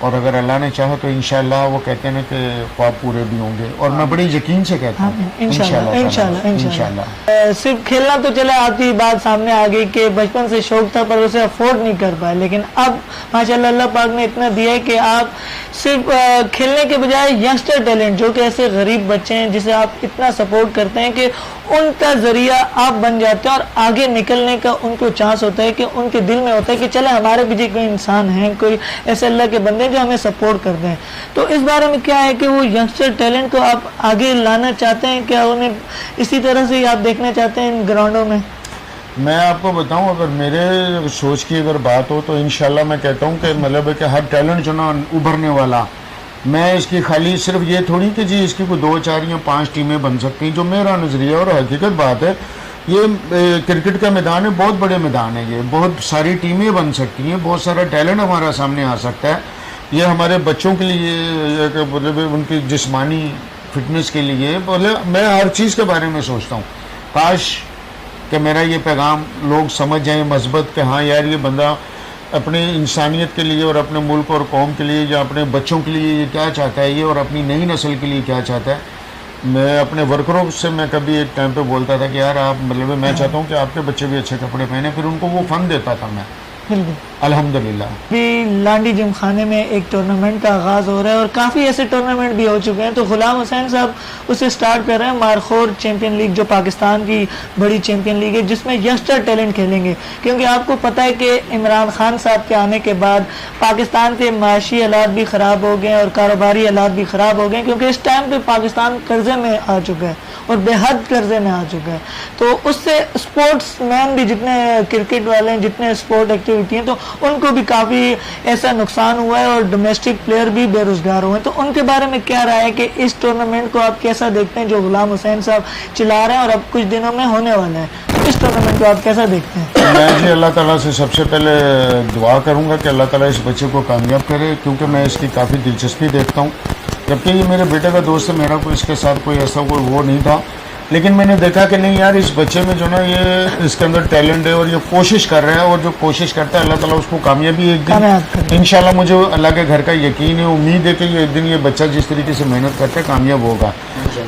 اور اگر اللہ نے چاہا تو انشاءاللہ وہ کہتے ہیں نا کہ خواب پورے بھی ہوں گے، اور میں بڑی یقین سے کہتا ہوں انشاءاللہ۔ صرف کھیلنا تو چلا، آپ کی بات سامنے آ گئی کہ بچپن سے شوق تھا پر اسے افورڈ نہیں کر پائے، لیکن اب ماشاءاللہ اللہ پاک نے اتنا دیا ہے کہ آپ صرف کھیلنے کے بجائے ینگسٹر ٹیلنٹ جو کہ ایسے غریب بچے ہیں جسے آپ اتنا سپورٹ کرتے ہیں کہ ان کا ذریعہ آپ بن جاتے ہیں، اور آگے نکلنے کا ان کو چانس ہوتا ہے کہ ان کے دل میں ہوتا ہے کہ چلے ہمارے پیچھے کوئی انسان ہے، کوئی ایسے اللہ کے بندے جو ہمیں سپورٹ کرتے ہیں۔ تو اس بارے میں کیا ہے کہ وہ ینگسٹر ٹیلنٹ کو آپ آگے لانا چاہتے ہیں کیا؟ انہیں اسی طرح سے آپ دیکھنا چاہتے ہیں ان گراؤنڈوں میں؟ میں آپ کو بتاؤں، اگر میرے سوچ کی اگر بات ہو تو انشاءاللہ میں کہتا ہوں کہ مطلب ہے کہ ہر ٹیلنٹ جو نا ابھرنے والا، میں اس کی خالی صرف یہ تھوڑی کہ جی اس کی کوئی 2 4 یا 5 ٹیمیں بن سکتی ہیں، جو میرا نظریہ اور حقیقت بات ہے، یہ کرکٹ کا میدان ہے، بہت بڑے میدان ہے، یہ بہت ساری ٹیمیں بن سکتی ہیں، بہت سارا ٹیلنٹ ہمارا سامنے آ سکتا ہے۔ یہ ہمارے بچوں کے لیے مطلب ان کی جسمانی فٹنس کے لیے، میں ہر چیز کے بارے میں سوچتا ہوں، کاش کہ میرا یہ پیغام لوگ سمجھ جائیں مثبت، کہ ہاں یار یہ بندہ اپنے انسانیت کے لیے اور اپنے ملک اور قوم کے لیے یا اپنے بچوں کے لیے یہ کیا چاہتا ہے، یہ اور اپنی نئی نسل کے لیے کیا چاہتا ہے۔ میں اپنے ورکروں سے میں کبھی ایک ٹائم پہ بولتا تھا کہ یار آپ مطلب میں چاہتا ہوں کہ آپ کے بچے بھی اچھے کپڑے پہنے، پھر ان کو وہ فن دیتا تھا میں، بالکل۔ الحمدللہ۔ بھی لانڈی جم خانے میں ایک ٹورنامنٹ کا آغاز ہو رہا ہے اور کافی ایسے ٹورنامنٹ بھی ہو چکے ہیں، تو غلام حسین صاحب اسے سٹارٹ کر رہے ہیں مارخور چیمپئن لیگ، جو پاکستان کی بڑی چیمپئن لیگ ہے جس میں ینگسٹر ٹیلنٹ کھیلیں گے، کیونکہ آپ کو پتہ ہے کہ عمران خان صاحب کے آنے کے بعد پاکستان کے معاشی حالات بھی خراب ہو گئے اور کاروباری حالات بھی خراب ہو گئے، کیونکہ اس ٹائم پہ پاکستان قرضے میں آ چکا ہے اور بے حد قرضے میں آ چکا ہے۔ تو اس سے اسپورٹس مین بھی جتنے کرکٹ والے ہیں، جتنے اسپورٹ ایکٹیویٹی ہیں، تو ان کو بھی کافی ایسا نقصان ہوا ہے اور ڈومیسٹک پلیئر بھی بے روزگار ہوئے ہیں۔ تو ان کے بارے میں کیا رائے ہے کہ اس ٹورنامنٹ کو آپ کیسا دیکھتے ہیں جو غلام حسین صاحب چلا رہے ہیں اور اب کچھ دنوں میں ہونے والا ہے، اس ٹورنامنٹ کو آپ کیسا دیکھتے ہیں؟ میں جی اللہ تعالیٰ سے سب سے پہلے دعا کروں گا کہ اللہ تعالیٰ اس بچے کو کامیاب کرے، کیونکہ میں اس کی کافی دلچسپی دیکھتا ہوں، جبکہ یہ میرے بیٹے کا دوست ہے، میرا کوئی اس کے ساتھ کوئی ایسا کوئی وہ نہیں تھا، لیکن میں نے دیکھا کہ نہیں یار اس بچے میں جو نا یہ اس کے اندر ٹیلنٹ ہے اور یہ کوشش کر رہا ہے، اور جو کوشش کرتا ہے اللہ تعالیٰ اس کو کامیابی ایک دن انشاءاللہ، مجھے اللہ کے گھر کا یقین ہے، امید ہے کہ یہ ایک دن یہ بچہ جس طریقے سے محنت کرتا ہے کامیاب ہوگا۔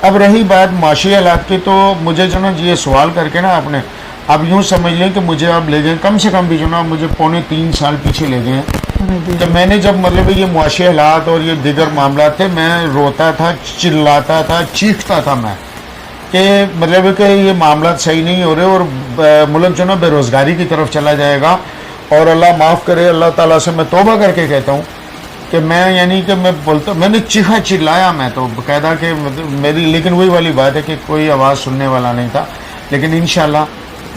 اب رہی بات معاشی حالات کی، تو مجھے جو نا یہ سوال کر کے نا آپ نے اب یوں سمجھ لیں کہ مجھے آپ لے گئے کم سے کم بھی جو نا مجھے 2.25 سال پیچھے لے گئے ہیں، کہ میں نے جب مطلب یہ معاشی حالات اور یہ دیگر معاملات تھے، میں روتا تھا، چلاتا تھا، چیختا تھا میں کہ مطلب کہ یہ معاملات صحیح نہیں ہو رہے اور ملک جو نا بے روزگاری کی طرف چلا جائے گا، اور اللہ معاف کرے، اللہ تعالیٰ سے میں توبہ کر کے کہتا ہوں کہ میں یعنی کہ میں بولتا، میں نے چیخا چلایا میں تو باقاعدہ کہ میری، لیکن وہی والی بات ہے کہ کوئی آواز سننے والا نہیں تھا، لیکن انشاءاللہ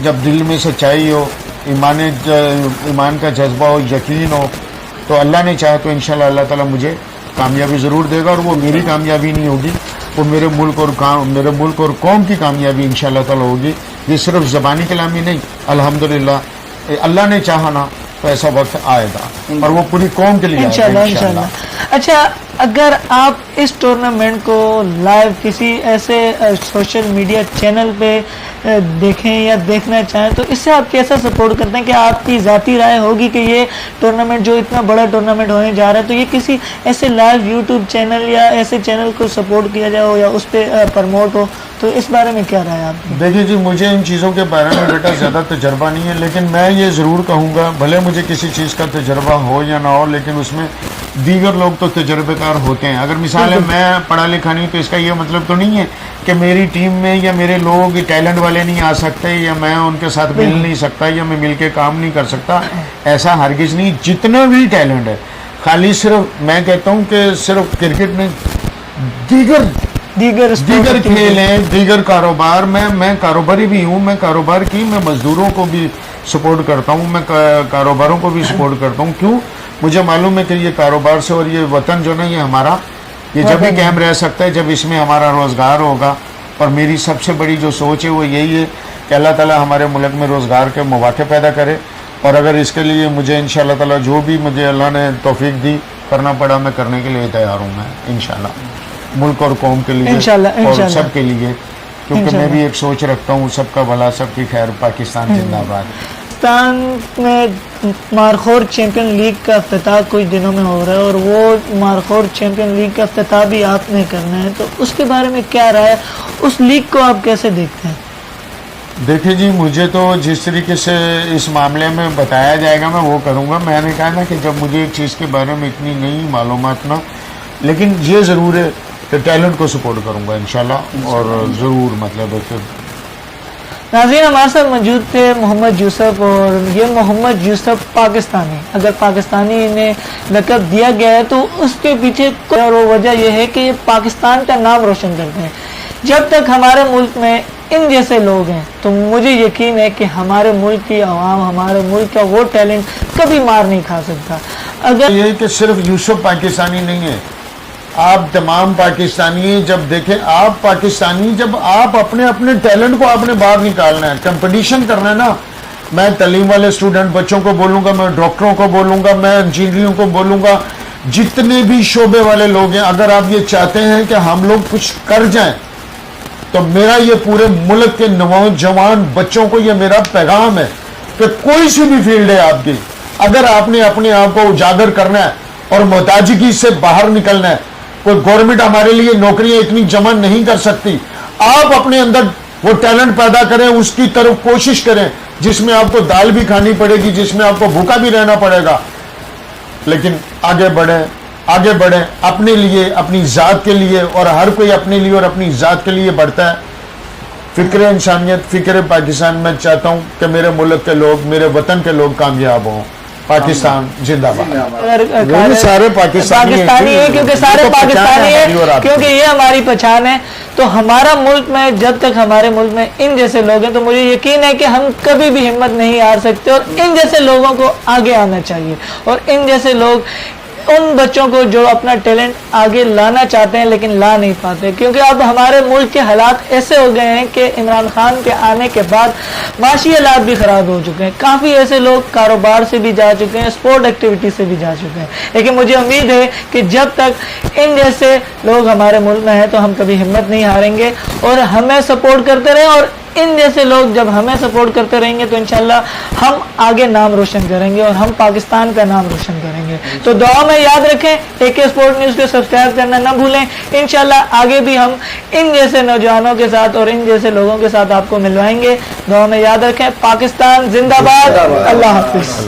جب دل میں سچائی ہو، ایمان کا جذبہ ہو، یقین ہو، تو اللہ نے چاہا تو انشاءاللہ اللہ تعالیٰ مجھے کامیابی ضرور دے گا، اور وہ میری کامیابی نہیں ہوگی، وہ میرے ملک اور قوم کی کامیابی انشاءاللہ تعالیٰ ہوگی۔ یہ صرف زبانی کلامی نہیں، الحمدللہ اللہ نے چاہا نا تو ایسا وقت آئے گا، اور وہ پوری قوم کے لیے انشاءاللہ۔ اچھا، اگر آپ اس ٹورنامنٹ کو لائیو کسی ایسے سوشل میڈیا چینل پہ دیکھیں یا دیکھنا چاہیں تو اس سے آپ کیسا سپورٹ کرتے ہیں؟ کہ آپ کی ذاتی رائے ہوگی کہ یہ ٹورنامنٹ جو اتنا بڑا ٹورنامنٹ ہونے جا رہا ہے تو یہ کسی ایسے لائیو یوٹیوب چینل یا ایسے چینل کو سپورٹ کیا جائے ہو یا اس پہ پروموٹ ہو، تو اس بارے میں کیا رائے ہے آپ کی؟ دیکھیے جی، مجھے ان چیزوں کے بارے میں بیٹا زیادہ تجربہ نہیں ہے، لیکن میں یہ ضرور کہوں گا، بھلے مجھے کسی چیز کا تجربہ ہو یا نہ ہو، لیکن اس میں دیگر لوگ تو تجربے کار ہوتے ہیں۔ اگر مثال ہے میں پڑھا لکھا نہیں تو اس کا یہ مطلب تو نہیں ہے کہ میری ٹیم میں یا میرے لوگ ٹیلنٹ والے نہیں آ سکتے، یا میں ان کے ساتھ مل نہیں سکتا، یا میں مل کے کام نہیں کر سکتا، ایسا ہرگز نہیں۔ جتنا بھی ٹیلنٹ ہے، خالی صرف میں کہتا ہوں کہ صرف کرکٹ میں دیگر کھیل ہیں، دیگر کاروبار، میں کاروباری بھی ہوں، میں کاروبار کی میں مزدوروں کو بھی سپورٹ کرتا ہوں، میں کاروباروں کو بھی سپورٹ کرتا ہوں۔ کیوں؟ مجھے معلوم ہے کہ یہ کاروبار سے اور یہ وطن جو نا یہ ہمارا، یہ جب بھی قائم رہ سکتا ہے جب اس میں ہمارا روزگار ہوگا، اور میری سب سے بڑی جو سوچ ہے وہ یہی ہے کہ اللہ تعالیٰ ہمارے ملک میں روزگار کے مواقع پیدا کرے، اور اگر اس کے لیے مجھے انشاءاللہ تعالیٰ جو بھی مجھے اللہ نے توفیق دی کرنا پڑا، میں کرنے کے لیے تیار ہوں، میں انشاءاللہ ملک اور قوم کے لیے اور سب کے لیے، کیونکہ میں بھی ایک سوچ رکھتا ہوں، سب کا بھلا، سب کی خیر، پاکستان زندہ باد۔ پاکستان میں مارخور چیمپئن لیگ کا افتتاح کچھ دنوں میں ہو رہا ہے اور وہ مارخور چیمپئن لیگ کا افتتاح بھی آپ نے کرنا ہے، تو اس کے بارے میں کیا رائے، اس لیگ کو آپ کیسے دیکھتے ہیں؟ دیکھیں جی، مجھے تو جس طریقے سے اس معاملے میں بتایا جائے گا میں وہ کروں گا. میں نے کہا نا کہ جب مجھے ایک چیز کے بارے میں اتنی نہیں معلومات نہ، لیکن یہ ضرور ہے کہ ٹیلنٹ کو سپورٹ کروں گا انشاءاللہ، اور ضرور مطلب ہے کہ ناظرین ہمارے ساتھ موجود تھے محمد یوسف، اور یہ محمد یوسف پاکستانی، اگر پاکستانی انہیں لقب دیا گیا ہے تو اس کے پیچھے اور وہ وجہ یہ ہے کہ یہ پاکستان کا نام روشن کرتے ہیں. جب تک ہمارے ملک میں ان جیسے لوگ ہیں تو مجھے یقین ہے کہ ہمارے ملک کی عوام، ہمارے ملک کا وہ ٹیلنٹ کبھی مار نہیں کھا سکتا. اگر یہ کہ صرف یوسف پاکستانی نہیں ہے، آپ تمام پاکستانی جب دیکھیں، آپ پاکستانی جب آپ اپنے اپنے ٹیلنٹ کو آپ نے باہر نکالنا ہے، کمپٹیشن کرنا ہے نا. میں تعلیم والے اسٹوڈنٹ بچوں کو بولوں گا، میں ڈاکٹروں کو بولوں گا، میں انجینئروں کو بولوں گا، جتنے بھی شعبے والے لوگ ہیں، اگر آپ یہ چاہتے ہیں کہ ہم لوگ کچھ کر جائیں تو میرا یہ پورے ملک کے نوجوان بچوں کو یہ میرا پیغام ہے کہ کوئی سی بھی فیلڈ ہے آپ کی، اگر آپ نے اپنے آپ کو اجاگر کرنا ہے اور محتاجگی سے باہر نکلنا ہے، کوئی گورنمنٹ ہمارے لیے نوکریاں اتنی جمع نہیں کر سکتی، آپ اپنے اندر وہ ٹیلنٹ پیدا کریں، اس کی طرف کوشش کریں، جس میں آپ کو دال بھی کھانی پڑے گی، جس میں آپ کو بھوکا بھی رہنا پڑے گا، لیکن آگے بڑھیں، آگے بڑھیں اپنے لیے، اپنی ذات کے لیے، اور ہر کوئی اپنے لیے اور اپنی ذات کے لیے بڑھتا ہے. فکر انسانیت، فکر پاکستان، میں چاہتا ہوں کہ میرے ملک کے لوگ، میرے وطن کے لوگ کامیاب ہوں. پاکستان زندہ باد. سارے پاکستانی ہیں کیونکہ سارے پاکستانی ہیں، کیونکہ یہ ہماری پہچان ہے. تو ہمارا ملک میں جب تک ہمارے ملک میں ان جیسے لوگ ہیں تو مجھے یقین ہے کہ ہم کبھی بھی ہمت نہیں ہار سکتے، اور ان جیسے لوگوں کو آگے آنا چاہیے، اور ان جیسے لوگ ان بچوں کو جو اپنا ٹیلنٹ آگے لانا چاہتے ہیں لیکن لا نہیں پاتے. کیونکہ اب ہمارے ملک کے حالات ایسے ہو گئے ہیں کہ عمران خان کے آنے کے بعد معاشی حالات بھی خراب ہو چکے ہیں. کافی ایسے لوگ کاروبار سے بھی جا چکے ہیں، اسپورٹ ایکٹیویٹی سے بھی جا چکے ہیں. لیکن مجھے امید ہے کہ جب تک ان جیسے لوگ ہمارے ملک میں ہیں تو ہم کبھی ہمت نہیں ہاریں گے، اور ہمیں سپورٹ کرتے رہیں، اور ان جیسے لوگ جب ہمیں سپورٹ کرتے رہیں گے تو انشاءاللہ ہم آگے نام روشن کریں گے اور ہم پاکستان کا نام روشن کریں گے. تو دعا میں یاد رکھیں، AK اسپورٹ نیوز کو سبسکرائب کرنا نہ بھولیں. انشاءاللہ آگے بھی ہم ان جیسے نوجوانوں کے ساتھ اور ان جیسے لوگوں کے ساتھ آپ کو ملوائیں گے. دعا میں یاد رکھیں. پاکستان زندہ باد. اللہ حافظ.